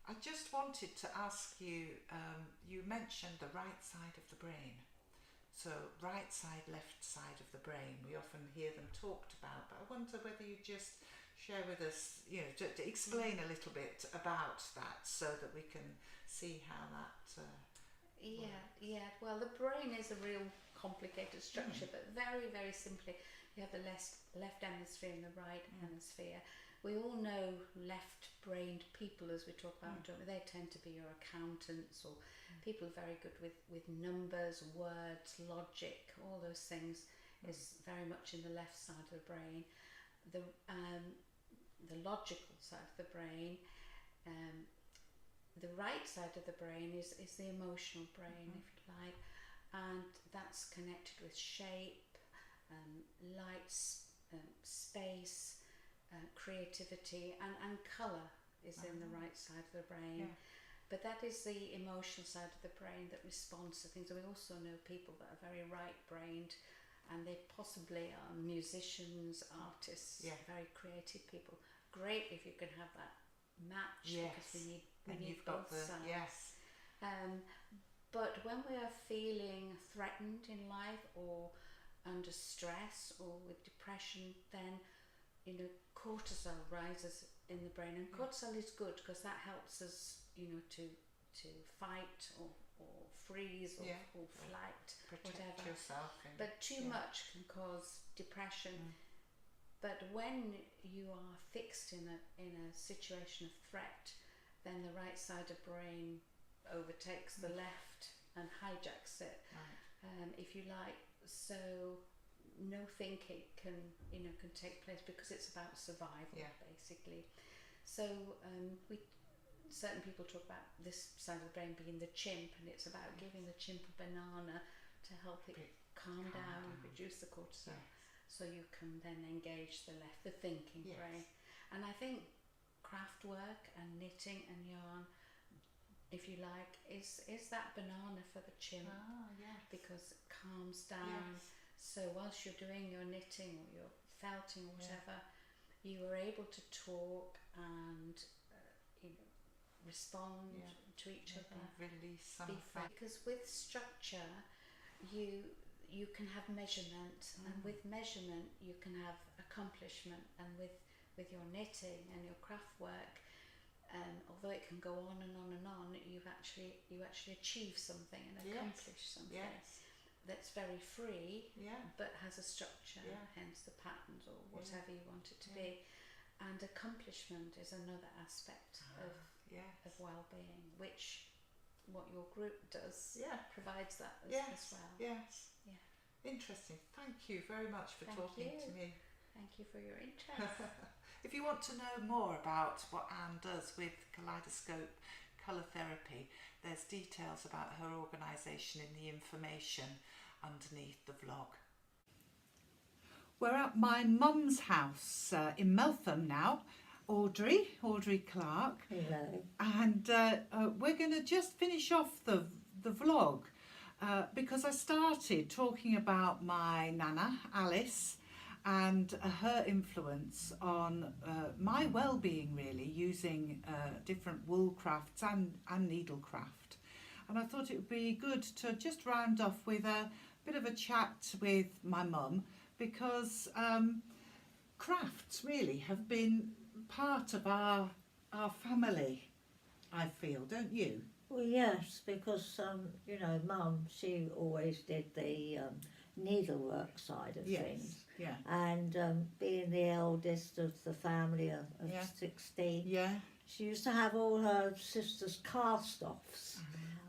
[SPEAKER 1] I just wanted to ask you, you mentioned the right side of the brain. So right side, left side of the brain, we often hear them talked about, but I wonder whether you just share with us, to explain a little bit about that, so that we can see how that
[SPEAKER 2] Yeah. Well, the brain is a real complicated structure, but very, very simply, you have the left hemisphere and the right hemisphere. We all know left-brained people, as we talk about, don't we? They tend to be your accountants, or people very good with numbers, words, logic, all those things is very much in the left side of the brain. The logical side of the brain, the right side of the brain is the emotional brain, if you like, and that's connected with shape, light, space, creativity, and colour is in the right side of the brain. But that is the emotional side of the brain that responds to things. And we also know people that are very right-brained, and they possibly are musicians, artists, very creative people. Great if you can have that match, because we need both sides. But when we are feeling threatened in life, or under stress, or with depression, then cortisol rises in the brain, and cortisol is good because that helps us to fight or freeze or flight,
[SPEAKER 1] protect
[SPEAKER 2] whatever.
[SPEAKER 1] yourself.
[SPEAKER 2] But too much can cause depression. But when you are fixed in a situation of threat, then the right side of brain overtakes the left and hijacks it, if you like. So no thinking can take place, because it's about survival, basically. So certain people talk about this side of the brain being the chimp, and it's about giving the chimp a banana to help it calm down and reduce the cortisol, so you can then engage the thinking brain. And I think craft work and knitting and yarn, if you like, is that banana for the chimp, because it calms down. So whilst you're doing your knitting or your felting or whatever, you are able to talk and respond to each other,
[SPEAKER 1] release some
[SPEAKER 2] be free. Because with structure, you can have measurement, and with measurement you can have accomplishment, and with your knitting and your craft work, although it can go on and on and on, you actually achieve something and accomplish something that's very free, but has a structure, hence the patterns or whatever you want it to be. And accomplishment is another aspect of well-being, which what your group does provides that as well.
[SPEAKER 1] Interesting. Thank you very much for talking to me.
[SPEAKER 2] Thank you for your interest.
[SPEAKER 1] If you want to know more about what Anne does with Kaleidoscope Colour Therapy, there's details about her organisation in the information underneath the vlog. We're at my mum's house in Meltham now, Audrey Clark.
[SPEAKER 6] Hello.
[SPEAKER 1] And we're going to just finish off the vlog because I started talking about my Nana, Alice, and her influence on my well-being, really, using different wool crafts and needlecraft. And I thought it would be good to just round off with a bit of a chat with my mum, because crafts really have been part of our family, I feel, don't you?
[SPEAKER 6] Well, yes, because Mum, she always did the needlework side of things.
[SPEAKER 1] Yeah.
[SPEAKER 6] And being the eldest of the family of 16, she used to have all her sisters' cast-offs.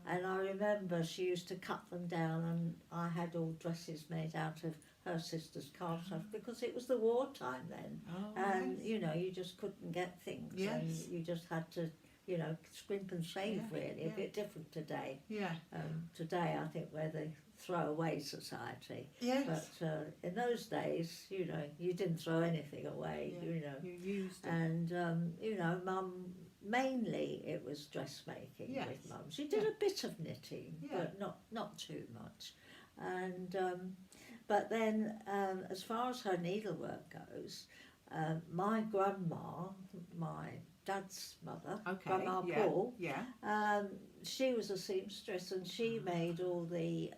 [SPEAKER 6] And I remember she used to cut them down, and I had all dresses made out of her sister's cast-offs because it was the wartime then. And, you just couldn't get things. And you just had to, scrimp and save, really. A bit different today. Today, I think we're the throwaway society. But in those days, you didn't throw anything away,
[SPEAKER 1] You used it.
[SPEAKER 6] And, Mum, mainly it was dressmaking with Mum. She did a bit of knitting, but not too much. And but then, as far as her needlework goes, my grandma, my dad's mother, Grandma Paul, she was a seamstress, and she made all the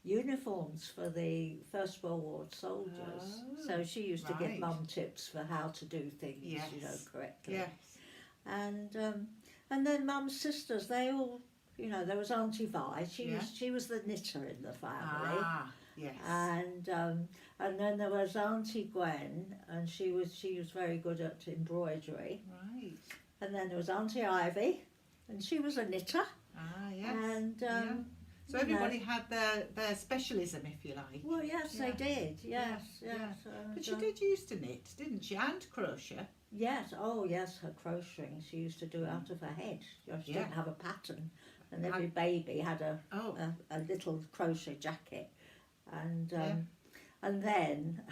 [SPEAKER 6] uniforms for the First World War soldiers. So she used to give Mum tips for how to do things, correctly. And then Mum's sisters, they all, there was Auntie Vi. She was the knitter in the family. And then there was Auntie Gwen, and she was very good at embroidery. And then there was Auntie Ivy, and she was a knitter. And
[SPEAKER 1] so everybody had their specialism, if you like.
[SPEAKER 6] well, yes, they did. Yes.
[SPEAKER 1] But she did used to knit, didn't she? And crochet.
[SPEAKER 6] Yes, her crocheting, she used to do it out of her head. She didn't have a pattern, and every baby had a little crochet jacket. And then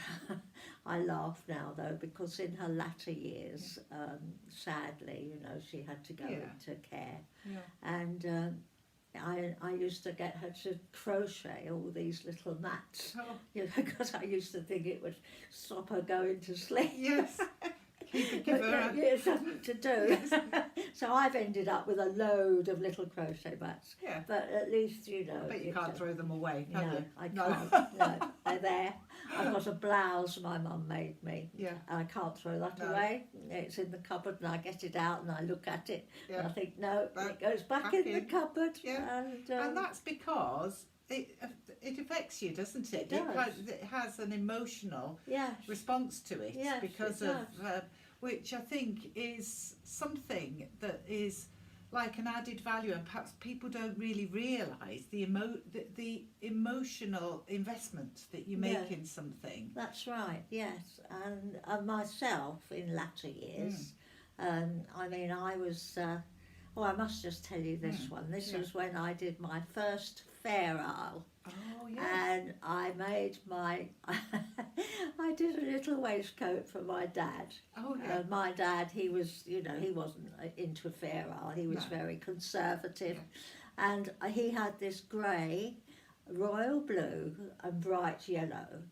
[SPEAKER 6] I laugh now, though, because in her latter years, sadly, she had to go into care. And I used to get her to crochet all these little mats, because I used to think it would stop her going to sleep. Give her something to do. So I've ended up with a load of little crochet mats. But at least,
[SPEAKER 1] I bet you can't throw them away, can you?
[SPEAKER 6] I can't. No, they're there. I've got a blouse my mum made me. And I can't throw that away. It's in the cupboard, and I get it out and I look at it. And I think, it goes back in the cupboard.
[SPEAKER 1] And that's because it affects you, doesn't it? It has an emotional response to it, because of which I think is something that is like an added value, and perhaps people don't really realise the emotional investment that you make in something.
[SPEAKER 6] That's right, yes. And myself, in latter years, I mean, I was, I must just tell you this one. This was when I did my first Fair Isle.
[SPEAKER 1] Oh, yes.
[SPEAKER 6] And I made I did a little waistcoat for my dad.
[SPEAKER 1] Oh, yeah.
[SPEAKER 6] My dad, he was, he wasn't into a Fair Isle. He was very conservative. Yeah. And he had this grey, royal blue and bright yellow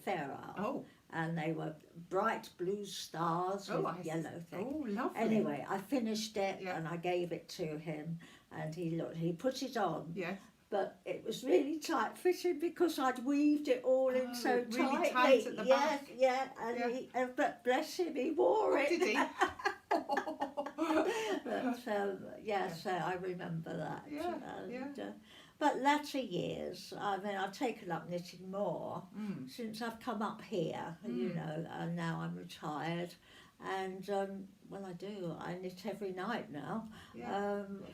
[SPEAKER 6] Fair Isle.
[SPEAKER 1] Oh.
[SPEAKER 6] And they were bright blue stars with yellow thing.
[SPEAKER 1] Oh, lovely.
[SPEAKER 6] Anyway, I finished it and I gave it to him, and he put it on.
[SPEAKER 1] Yes.
[SPEAKER 6] But it was really tight fitting because I'd weaved it all in so
[SPEAKER 1] really
[SPEAKER 6] tightly.
[SPEAKER 1] tight at the back.
[SPEAKER 6] But bless him, he wore it.
[SPEAKER 1] Did he?
[SPEAKER 6] But so I remember that.
[SPEAKER 1] Yeah,
[SPEAKER 6] but latter years, I mean, I've taken up knitting more since I've come up here, and now I'm retired. And, I do. I knit every night now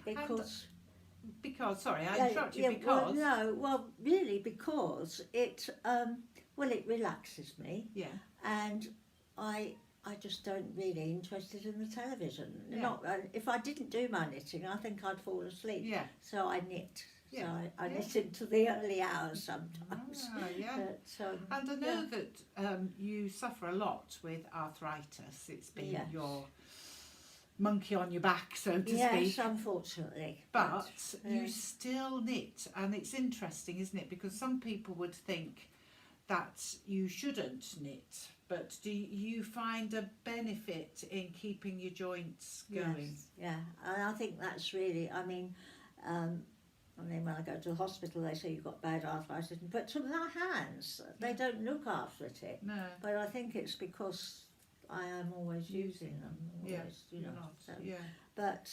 [SPEAKER 6] because...
[SPEAKER 1] Sorry, I interrupted you because...
[SPEAKER 6] Really because it relaxes me.
[SPEAKER 1] Yeah.
[SPEAKER 6] And I just don't really interested in the television.
[SPEAKER 1] Yeah.
[SPEAKER 6] If I didn't do my knitting, I think I'd fall asleep.
[SPEAKER 1] Yeah.
[SPEAKER 6] So I knit.
[SPEAKER 1] Yeah.
[SPEAKER 6] So I knit into the early hours sometimes.
[SPEAKER 1] Yeah.
[SPEAKER 6] But,
[SPEAKER 1] and I know that you suffer a lot with arthritis. It's been your monkey on your back, so to speak.
[SPEAKER 6] Yes, unfortunately.
[SPEAKER 1] But you still knit, and it's interesting, isn't it? Because some people would think that you shouldn't knit, but do you find a benefit in keeping your joints going?
[SPEAKER 6] Yes, yeah, and I think that's really, I mean, when I go to the hospital, they say you've got bad arthritis, but to my hands, they don't look after it.
[SPEAKER 1] No.
[SPEAKER 6] But I think it's because I am always using them. But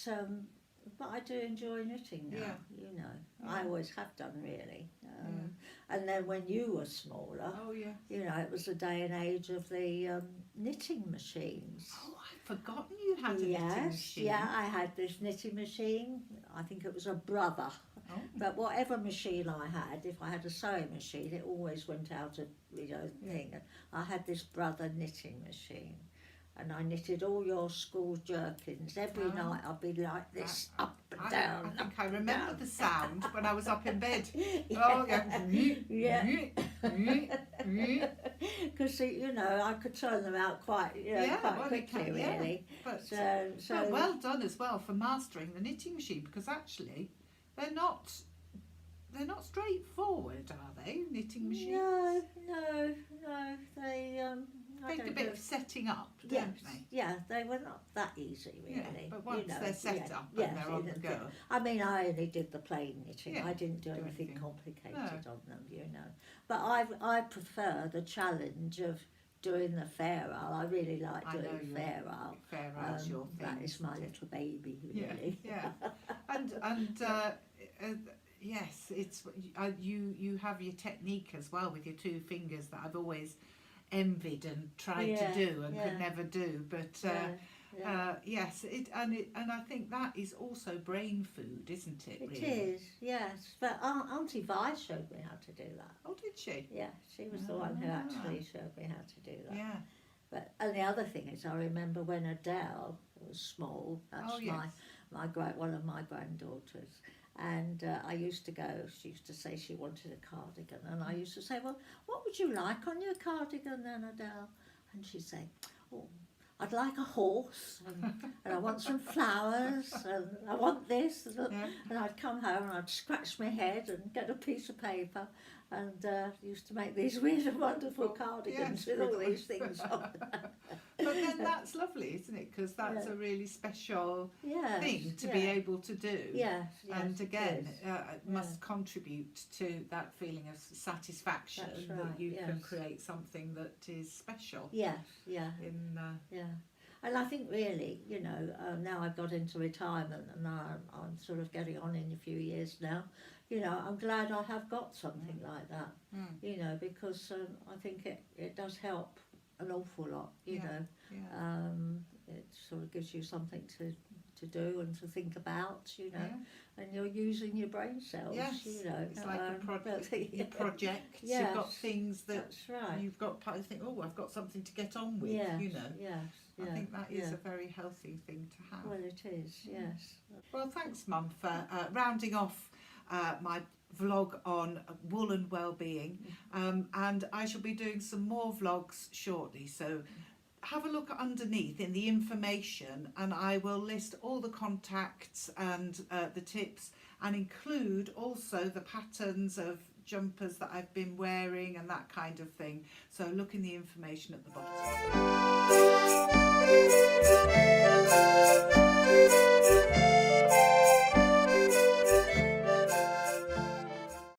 [SPEAKER 6] I do enjoy knitting now. I always have done, really. And then when you were smaller, it was the day and age of the knitting machines.
[SPEAKER 1] Oh, I'd forgotten you had a knitting machine.
[SPEAKER 6] Yeah, I had this knitting machine. I think it was a Brother.
[SPEAKER 1] Oh.
[SPEAKER 6] But whatever machine I had, if I had a sewing machine, it always went out of thing. I had this Brother knitting machine. And I knitted all your school jerkins. Every night I'd be like this, up and down.
[SPEAKER 1] I think I remember the sound when I was up in bed.
[SPEAKER 6] Because I could turn them out quite quickly, really.
[SPEAKER 1] But,
[SPEAKER 6] so
[SPEAKER 1] well done as well for mastering the knitting machine, because actually they're not straightforward, are they? Knitting machines.
[SPEAKER 6] No. They
[SPEAKER 1] take a bit of setting up, don't they?
[SPEAKER 6] Yeah, they were not that easy, really.
[SPEAKER 1] Yeah, but once they're set up and they're on the go.
[SPEAKER 6] I mean, I only did the plain knitting.
[SPEAKER 1] Yeah,
[SPEAKER 6] I didn't do anything complicated on them, But I prefer the challenge of doing the Fair Isle. I really like doing Fair Isle.
[SPEAKER 1] Fair Isle's your thing.
[SPEAKER 6] That is my little baby, really.
[SPEAKER 1] Yeah. And yes, it's you have your technique as well with your two fingers that I've always envied and tried to do and could never do. But yes, and I think that is also brain food, isn't it?
[SPEAKER 6] It
[SPEAKER 1] really?
[SPEAKER 6] is, yes. But Auntie Vi showed me how to do that.
[SPEAKER 1] Oh, did she?
[SPEAKER 6] Yeah, she was the one who actually showed me how to do that.
[SPEAKER 1] Yeah.
[SPEAKER 6] And the other thing is, I remember when Adele was small. That's one of my granddaughters. And I used to go, she used to say she wanted a cardigan. And I used to say, well, what would you like on your cardigan then, Adele? And she'd say, oh, I'd like a horse, and I want some flowers, and I want this. And I'd come home and I'd scratch my head and get a piece of paper and used to make these weird and wonderful cardigans with all these things on.
[SPEAKER 1] But then that's lovely, isn't it? Because that's a really special thing to be able to do.
[SPEAKER 6] Yes,
[SPEAKER 1] and again, it must contribute to that feeling of satisfaction that you can create something that is special.
[SPEAKER 6] Yeah.
[SPEAKER 1] In
[SPEAKER 6] And I think really, now I've got into retirement and I'm sort of getting on in a few years now. I'm glad I have got something like that. Because I think it does help an awful lot. It sort of gives you something to to do and to think about, you know, and you're using your brain cells, you know.
[SPEAKER 1] It's like your projects.
[SPEAKER 6] Yes,
[SPEAKER 1] You've got things that
[SPEAKER 6] that's right.
[SPEAKER 1] you've got to think, oh, I've got something to get on with,
[SPEAKER 6] Yes,
[SPEAKER 1] you know.
[SPEAKER 6] yes,
[SPEAKER 1] I think that is a very healthy thing to have.
[SPEAKER 6] Well, it is, yes.
[SPEAKER 1] Well, thanks, Mum, for rounding off my vlog on wool and well-being, and I shall be doing some more vlogs shortly, so have a look underneath in the information, and I will list all the contacts and the tips, and include also the patterns of jumpers that I've been wearing and that kind of thing. So look in the information at the bottom.